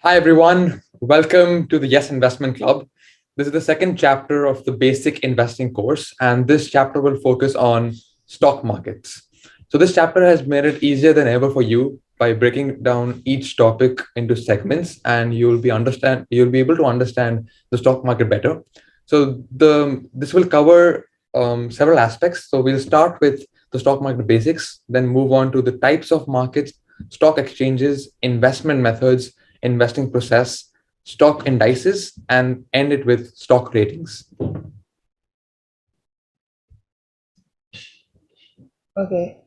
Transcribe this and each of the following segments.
Hi, everyone. Welcome to the Yes Investment Club. This is the second chapter of the basic investing course, and this chapter will focus on stock markets. So, this chapter has made it easier than ever for you by breaking down each topic into segments, and you'll be able to understand the stock market better. So, this will cover several aspects. So, we'll start with the stock market basics, then move on to the types of markets, stock exchanges, investment methods, investing process, stock indices, and end it with stock ratings. Okay,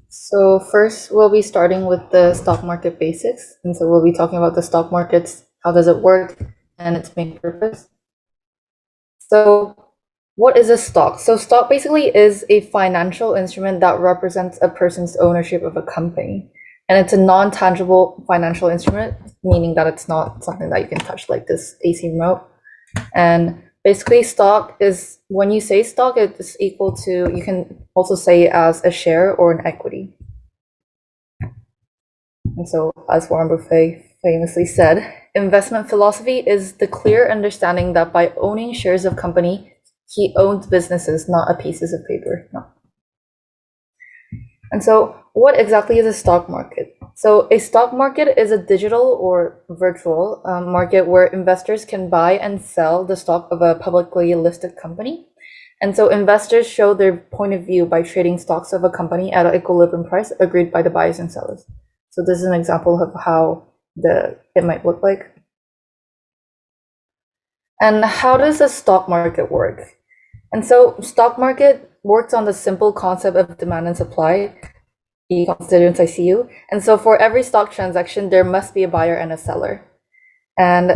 so first we'll be starting with the stock market basics. And so we'll be talking about the stock markets, how does it work, and its main purpose. So what is a stock? So stock basically is a financial instrument that represents a person's ownership of a company. And it's a non-tangible financial instrument, meaning that it's not something that you can touch like this AC remote. And basically stock is, when you say stock, it's equal to, you can also say as a share or an equity. And so, as Warren Buffett famously said, investment philosophy is the clear understanding that by owning shares of company, he owns businesses, not a pieces of paper. No. And so, what exactly is a stock market? So, a stock market is a digital or virtual market where investors can buy and sell the stock of a publicly listed company. And so, investors show their point of view by trading stocks of a company at an equilibrium price agreed by the buyers and sellers. So, this is an example of how it might look like. And how does a stock market work? And so, stock market works on the simple concept of demand and supply. Constituents, I see you. And so for every stock transaction, there must be a buyer and a seller. And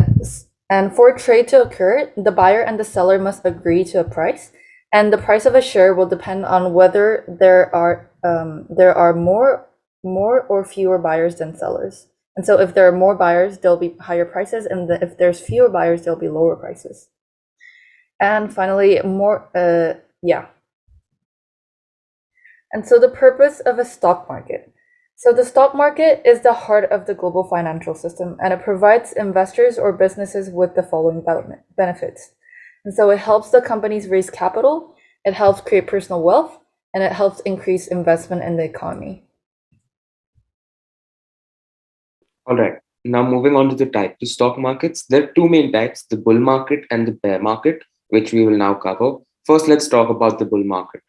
for a trade to occur, the buyer and the seller must agree to a price. And the price of a share will depend on whether there are more or fewer buyers than sellers. And so if there are more buyers, there'll be higher prices, and if there's fewer buyers, there'll be lower prices. And finally, And so the purpose of a stock market. So the stock market is the heart of the global financial system, and it provides investors or businesses with the following benefits. And so it helps the companies raise capital, it helps create personal wealth, and it helps increase investment in the economy. All right. Now moving on to the types of stock markets. There are two main types, the bull market and the bear market, which we will now cover. First, let's talk about the bull market.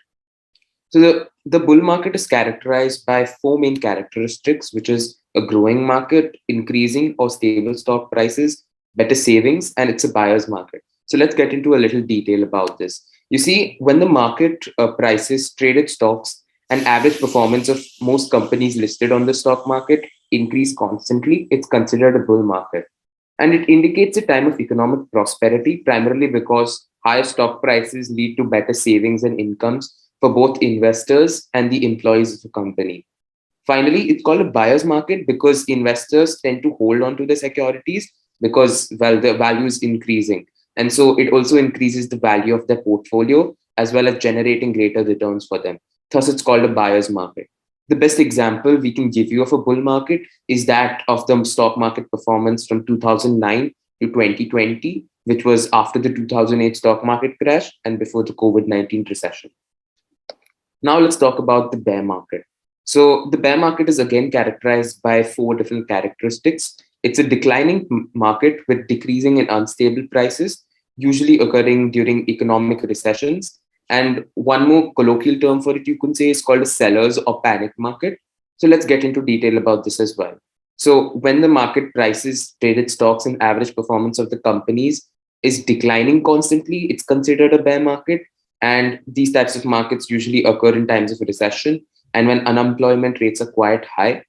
So the bull market is characterized by four main characteristics, which is a growing market, increasing or stable stock prices, better savings, and it's a buyer's market. So let's get into a little detail about this. You see, when the market prices traded stocks and average performance of most companies listed on the stock market increase constantly, it's considered a bull market. And it indicates a time of economic prosperity, primarily because higher stock prices lead to better savings and incomes for both investors and the employees of the company. Finally, it's called a buyer's market because investors tend to hold on to the securities because, well, the value is increasing. And so it also increases the value of their portfolio as well as generating greater returns for them. Thus, it's called a buyer's market. The best example we can give you of a bull market is that of the stock market performance from 2009 to 2020, which was after the 2008 stock market crash and before the COVID-19 recession. Now let's talk about the bear market. So the bear market is again characterized by four different characteristics. It's a declining market with decreasing and unstable prices, usually occurring during economic recessions. And one more colloquial term for it, you could say, is called a seller's or panic market. So let's get into detail about this as well. So when the market prices, traded stocks, and average performance of the companies is declining constantly, it's considered a bear market. And these types of markets usually occur in times of a recession and when unemployment rates are quite high.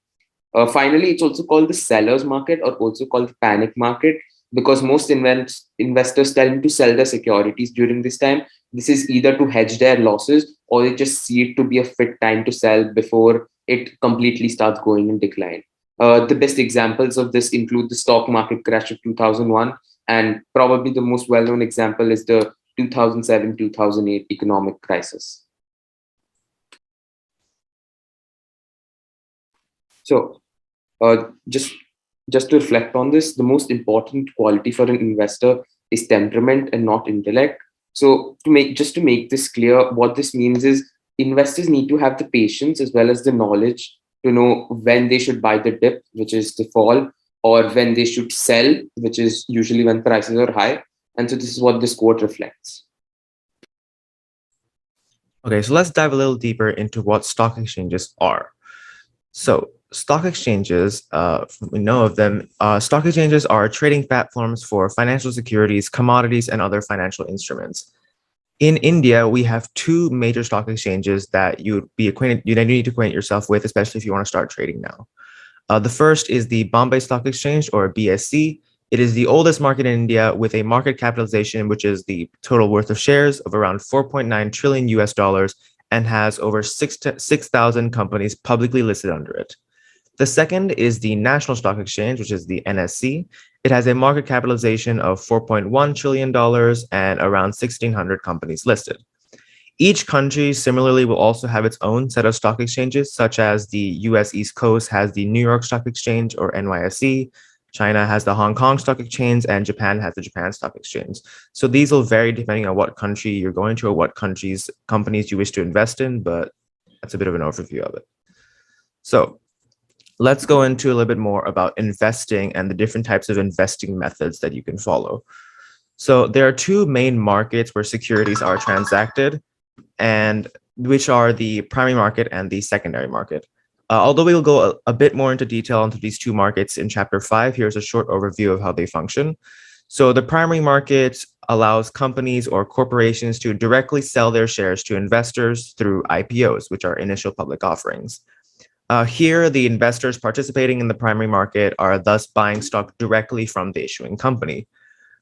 Finally, it's also called the seller's market or also called the panic market because most investors tend to sell their securities during this time. This is either to hedge their losses or they just see it to be a fit time to sell before it completely starts going in decline. The best examples of this include the stock market crash of 2001, and probably the most well-known example is the 2007-2008 economic crisis. So just just to reflect on this, the most important quality for an investor is temperament and not intellect. So to make this clear, what this means is investors need to have the patience as well as the knowledge to know when they should buy the dip, which is the fall, or when they should sell, which is usually when prices are high. And so this is what this quote reflects. Okay, so let's dive a little deeper into what stock exchanges are. So stock exchanges, we know of them. Stock exchanges are trading platforms for financial securities, commodities, and other financial instruments. In India, we have two major stock exchanges that you need to acquaint yourself with, especially if you want to start trading now. The first is the Bombay Stock Exchange, or BSE. It is the oldest market in India with a market capitalization, which is the total worth of shares of around 4.9 trillion US dollars, and has over 6,000 companies publicly listed under it. The second is the National Stock Exchange, which is the NSE. It has a market capitalization of $4.1 trillion and around 1,600 companies listed. Each country similarly will also have its own set of stock exchanges, such as the US East Coast has the New York Stock Exchange, or NYSE, China has the Hong Kong Stock Exchange, and Japan has the Japan Stock Exchange. So these will vary depending on what country you're going to or what country's companies you wish to invest in, but that's a bit of an overview of it. So let's go into a little bit more about investing and the different types of investing methods that you can follow. So there are two main markets where securities are transacted, and which are the primary market and the secondary market. Although we'll go a bit more into detail into these two markets in chapter 5, here's a short overview of how they function. So the primary market allows companies or corporations to directly sell their shares to investors through IPOs, which are initial public offerings. Here, the investors participating in the primary market are thus buying stock directly from the issuing company.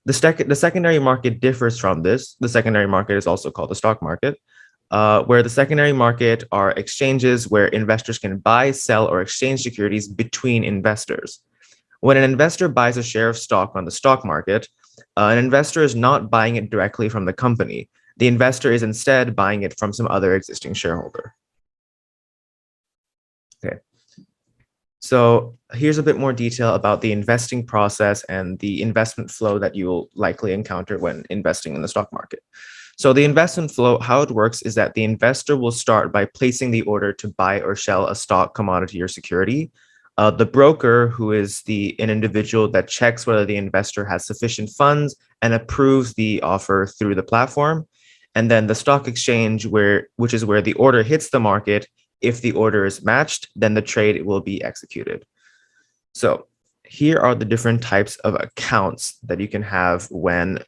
The secondary market differs from this. The secondary market is also called the stock market, where the secondary market are exchanges where investors can buy, sell, or exchange securities between investors. When an investor buys a share of stock on the stock market, an investor is not buying it directly from the company. The investor is instead buying it from some other existing shareholder. Okay. So here's a bit more detail about the investing process and the investment flow that you'll likely encounter when investing in the stock market. So the investment flow, how it works is that the investor will start by placing the order to buy or sell a stock, commodity, or security. The broker, who is an individual that checks whether the investor has sufficient funds and approves the offer through the platform. And then the stock exchange, which is where the order hits the market. If the order is matched, then the trade will be executed. So here are the different types of accounts that you can have when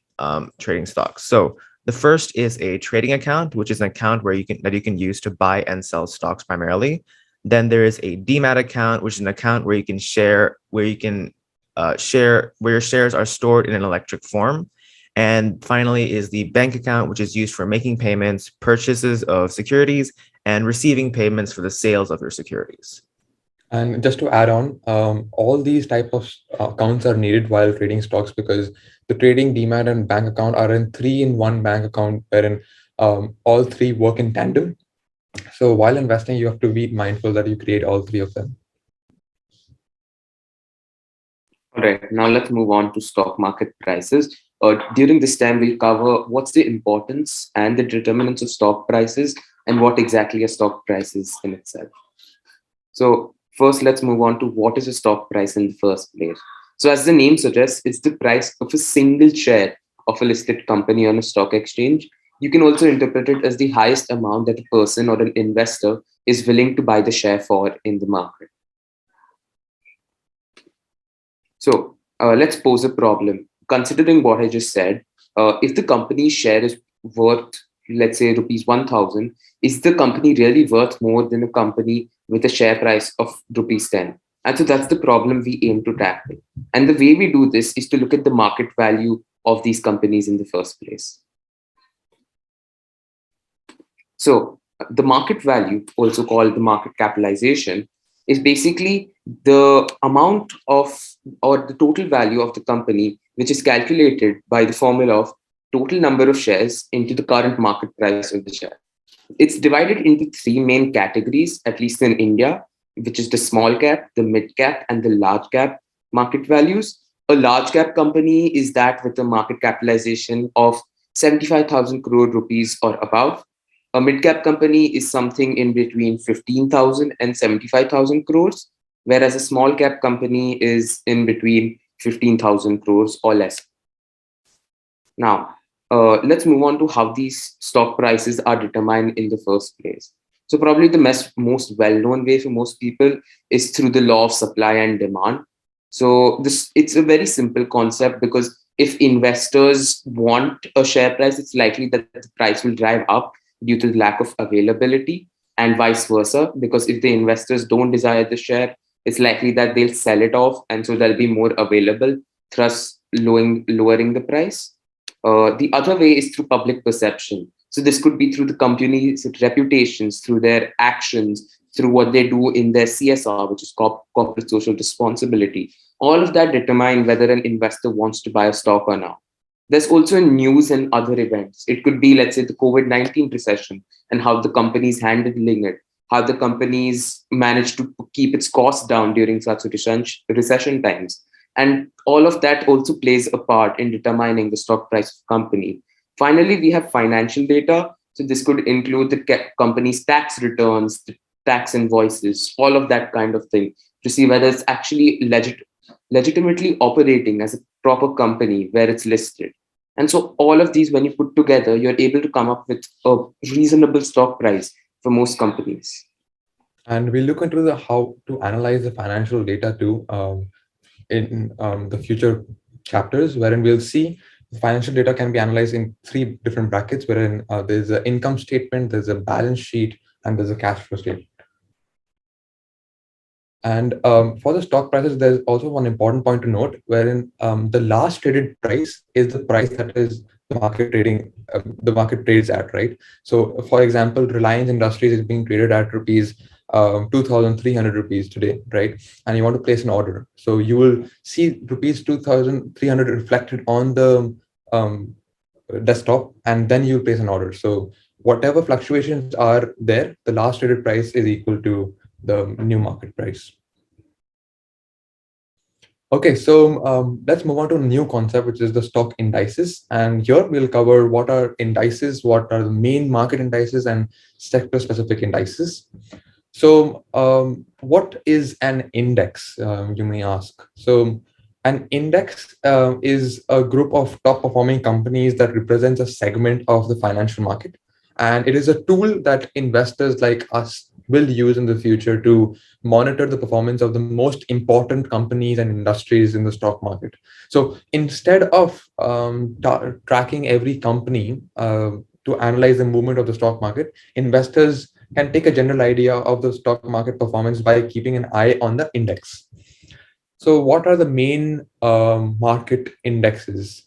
trading stocks. So the first is a trading account, which is an account where you can use to buy and sell stocks primarily. Then there is a demat account, which is an account where you can share, where your shares are stored in an electric form. And finally is the bank account, which is used for making payments, purchases of securities, and receiving payments for the sales of your securities. And just to add on, all these type of accounts are needed while trading stocks, because the trading, demat, and bank account are in 3-in-1 bank account, wherein all three work in tandem. So while investing, you have to be mindful that you create all three of them. All right, now let's move on to stock market prices. During this time, we'll cover what's the importance and the determinants of stock prices and what exactly a stock price is in itself. So first, let's move on to what is a stock price in the first place. So as the name suggests, it's the price of a single share of a listed company on a stock exchange. You can also interpret it as the highest amount that a person or an investor is willing to buy the share for in the market. So let's pose a problem. Considering what I just said, if the company's share is worth, let's say, rupees 1,000, is the company really worth more than a company with a share price of rupees 10? And so that's the problem we aim to tackle. And the way we do this is to look at the market value of these companies in the first place. So the market value, also called the market capitalization, is basically the amount of, or the total value of the company, which is calculated by the formula of total number of shares into the current market price of the share. It's divided into three main categories, at least in India, which is the small cap, the mid cap, and the large cap. Market values. A large cap company is that with a market capitalization of 75,000 crore rupees or above. A mid cap company is something in between 15,000 and 75,000 crores, whereas a small cap company is in between 15,000 crores or less. Now, let's move on to how these stock prices are determined in the first place. So, probably the most well known way for most people is through the law of supply and demand. So, this it's a very simple concept because if investors want a share price, it's likely that the price will drive up due to the lack of availability, and vice versa. Because if the investors don't desire the share, it's likely that they'll sell it off, and so there'll be more available, thus lowering the price. The other way is through public perception. So this could be through the company's reputations, through their actions, through what they do in their CSR, which is corporate social responsibility. All of that determine whether an investor wants to buy a stock or not. There's also news and other events. It could be, let's say, the COVID-19 recession and how the company's handling it, how the companies managed to keep its costs down during such recession times. And all of that also plays a part in determining the stock price of company. Finally, we have financial data. So this could include the company's tax returns, the tax invoices, all of that kind of thing, to see whether it's actually legitimately operating as a proper company where it's listed. And so all of these, when you put together, you're able to come up with a reasonable stock price for most companies. And we look into the how to analyze the financial data too in the future chapters, wherein we'll see the financial data can be analyzed in three different brackets, wherein there's an income statement, there's a balance sheet, and there's a cash flow statement. And for the stock prices, there's also one important point to note, wherein the last traded price is the price that is the market trades at, right? So, for example, Reliance Industries is being traded at rupees 2,300 rupees today, right? And you want to place an order, so you will see rupees 2,300 reflected on the desktop, and then you place an order. So whatever fluctuations are there, the last traded price is equal to the new market price. Okay, so let's move on to a new concept, which is the stock indices. And here we'll cover what are indices, what are the main market indices, and sector-specific indices. So what is an index, you may ask? So an index is a group of top-performing companies that represents a segment of the financial market. And it is a tool that investors like us will use in the future to monitor the performance of the most important companies and industries in the stock market. So instead of tracking every company to analyze the movement of the stock market, investors can take a general idea of the stock market performance by keeping an eye on the index. So what are the main market indexes?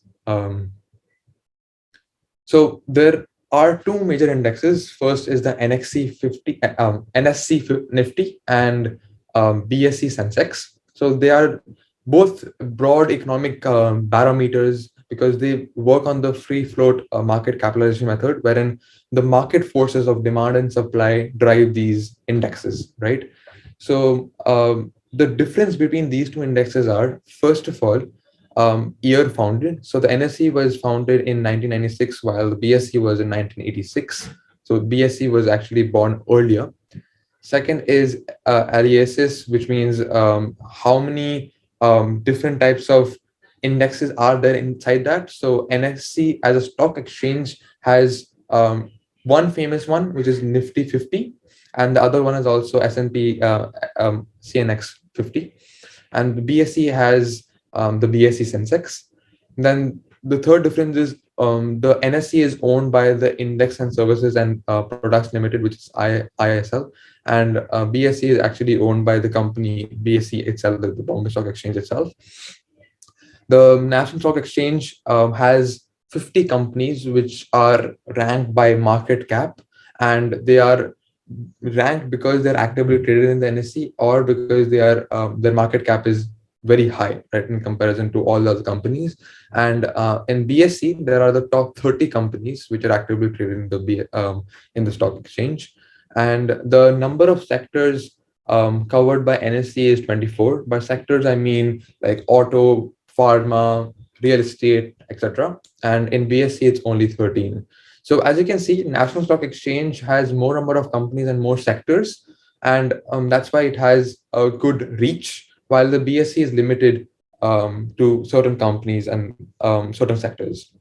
So there are two major indexes. First is the NSC Nifty and BSE Sensex. So they are both broad economic barometers because they work on the free float market capitalization method, wherein the market forces of demand and supply drive these indexes, right? So the difference between these two indexes are, first of all, year founded. So the NSE was founded in 1996, while the BSE was in 1986. So BSE was actually born earlier. Second is aliases, which means how many different types of indexes are there inside that. So NSE as a stock exchange has one famous one, which is Nifty 50, and the other one is also S&P CNX 50. And the BSE has the BSE Sensex. Then the third difference is the NSE is owned by the Index and Services and Products Limited, which is ISL, and BSE is actually owned by the company BSE itself, the Bombay Stock Exchange itself. The National Stock Exchange has 50 companies which are ranked by market cap, and they are ranked because they're actively traded in the NSE or because they are their market cap is very high, right, in comparison to all the other companies. And in BSE, there are the top 30 companies which are actively traded in the stock exchange. And the number of sectors Covered by NSE is 24. By sectors, I mean like auto, pharma, real estate, etc. And in BSE, it's only 13. So as you can see, National Stock Exchange has more number of companies and more sectors, and that's why it has a good reach, while the BSE is limited to certain companies and certain sectors.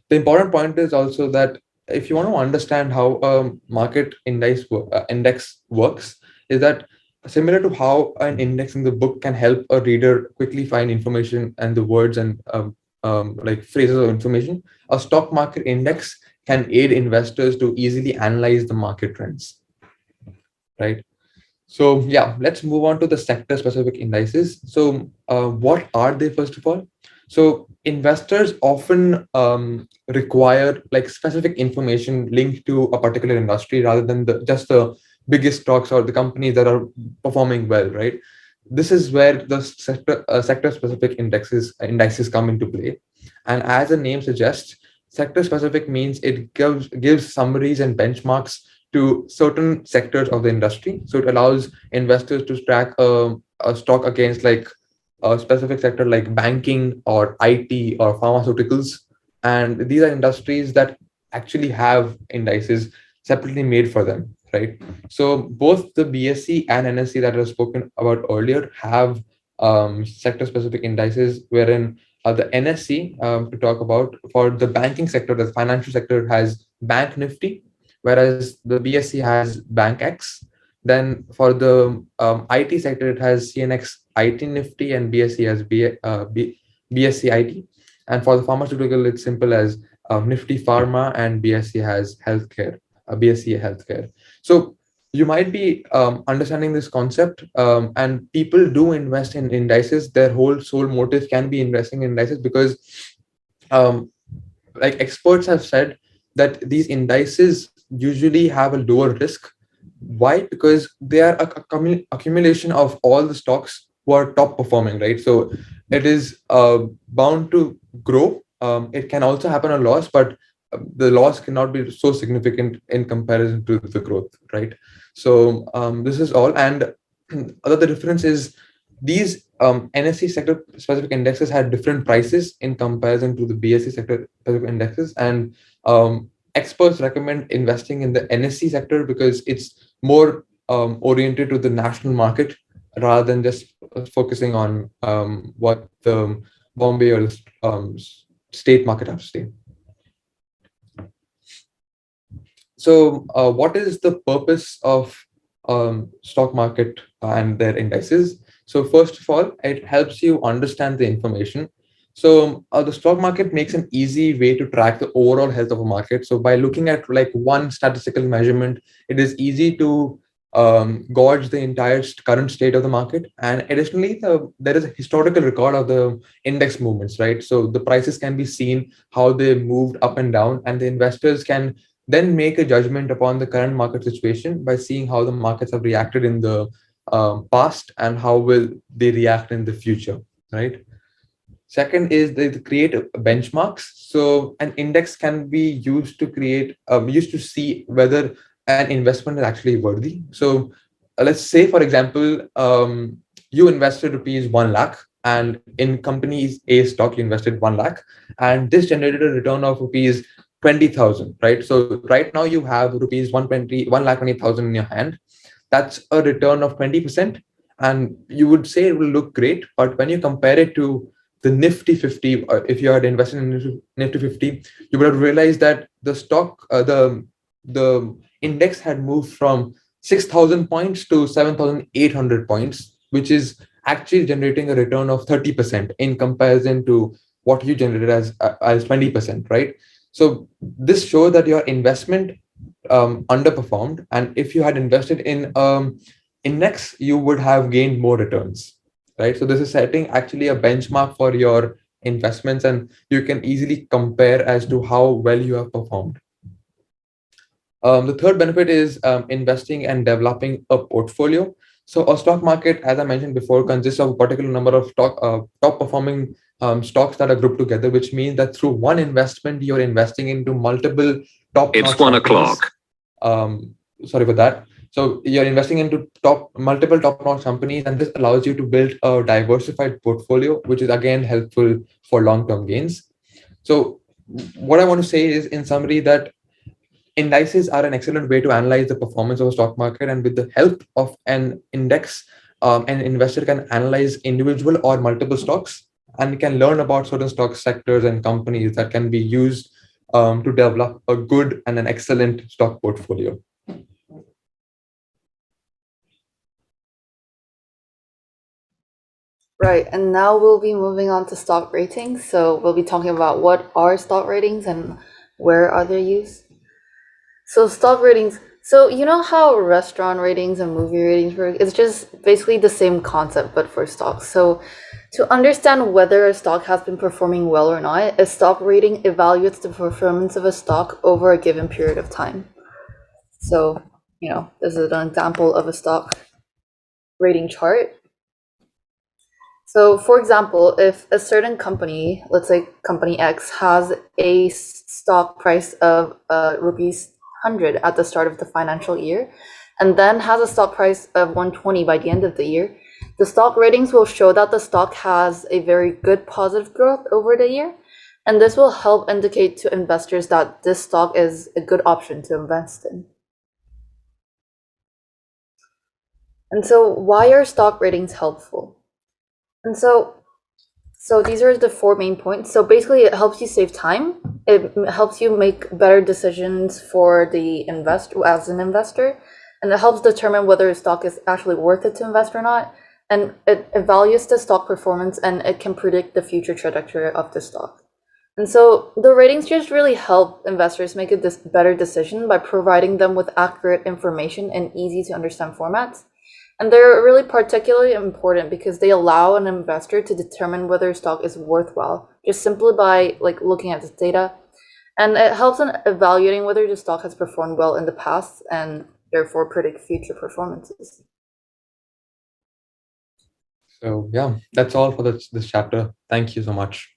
The important point is also that if you want to understand how a market index works, is that similar to how an index in the book can help a reader quickly find information and the words and like phrases of information, a stock market index can aid investors to easily analyze the market trends, right? So yeah, let's move on to the sector specific indices. So what are they first of all? So investors often require like specific information linked to a particular industry rather than just the biggest stocks or the companies that are performing well, right? This is where the sector specific indices come into play. And as the name suggests, sector specific means it gives summaries and benchmarks to certain sectors of the industry. So it allows investors to track a stock against like a specific sector like banking or IT or pharmaceuticals. And these are industries that actually have indices separately made for them, right? So both the BSE and NSE that I've spoken about earlier have sector specific indices, wherein the NSE, to talk about for the banking sector, the financial sector has Bank Nifty, whereas the BSE has Bank X. Then for the IT sector, it has CNX IT Nifty and BSE has BSE IT. And for the pharmaceutical, it's simple as Nifty Pharma, and BSE has healthcare, BSE healthcare. So you might be understanding this concept, and people do invest in indices. Their whole sole motive can be investing in indices because um, like experts have said that these indices usually have a lower risk. Why? Because they are a accumulation of all the stocks who are top performing, right? So it is bound to grow. It can also happen a loss, but the loss cannot be so significant in comparison to the growth, right? So this is all. And other difference is these NSE sector specific indexes had different prices in comparison to the BSE sector specific indexes. And experts recommend investing in the NSE sector because it's more oriented to the national market rather than just focusing on what the Bombay or the state market has to say. So what is the purpose of stock market and their indices? So first of all, it helps you understand the information. So the stock market makes an easy way to track the overall health of a market. So by looking at like one statistical measurement, it is easy to gauge the entire current state of the market. And additionally, there is a historical record of the index movements, right? So the prices can be seen how they moved up and down, and the investors can then make a judgment upon the current market situation by seeing how the markets have reacted in the past and how will they react in the future, right? Second is they create benchmarks. So an index can be used to create, used to see whether an investment is actually worthy. So let's say, for example, you invested rupees 1 lakh, and in companies A stock, you invested 1 lakh, and this generated a return of rupees 20,000, right? So right now you have rupees 1,20,000 in your hand. That's a return of 20%. And you would say it will look great, but when you compare it to the Nifty 50, if you had invested in Nifty 50, you would have realized that the stock, the index had moved from 6,000 points to 7,800 points, which is actually generating a return of 30% in comparison to what you generated as 20%, right? So this shows that your investment underperformed, and if you had invested in index, you would have gained more returns, right? So this is setting actually a benchmark for your investments, and you can easily compare as to how well you have performed. The third benefit is investing and developing a portfolio. So a stock market, as I mentioned before, consists of a particular number of top performing stocks that are grouped together, which means that through one investment, you're investing into multiple top. It's 1 o'clock. Sorry for that. So you're investing into multiple top-notch companies, and this allows you to build a diversified portfolio, which is again helpful for long-term gains. So what I want to say is, in summary, that indices are an excellent way to analyze the performance of a stock market, and with the help of an index, an investor can analyze individual or multiple stocks and can learn about certain stock sectors and companies that can be used to develop a good and an excellent stock portfolio. Right, and now we'll be moving on to stock ratings. So we'll be talking about what are stock ratings and where are they used. So stock ratings, so you know how restaurant ratings and movie ratings work? It's just basically the same concept, but for stocks. So to understand whether a stock has been performing well or not, a stock rating evaluates the performance of a stock over a given period of time. So, this is an example of a stock rating chart. So, for example, if a certain company, let's say company X, has a stock price of rupees 100 at the start of the financial year, and then has a stock price of 120 by the end of the year, the stock ratings will show that the stock has a very good positive growth over the year, and this will help indicate to investors that this stock is a good option to invest in. And so, why are stock ratings helpful? And so these are the 4 main points. So basically, it helps you save time. It helps you make better decisions for the as an investor, and it helps determine whether a stock is actually worth it to invest or not. And it evaluates the stock performance, and it can predict the future trajectory of the stock. And so the ratings just really help investors make a better decision by providing them with accurate information in easy to understand formats. And they're really particularly important because they allow an investor to determine whether a stock is worthwhile, just simply by looking at the data. And it helps in evaluating whether the stock has performed well in the past and therefore predict future performances. So yeah, that's all for this chapter. Thank you so much.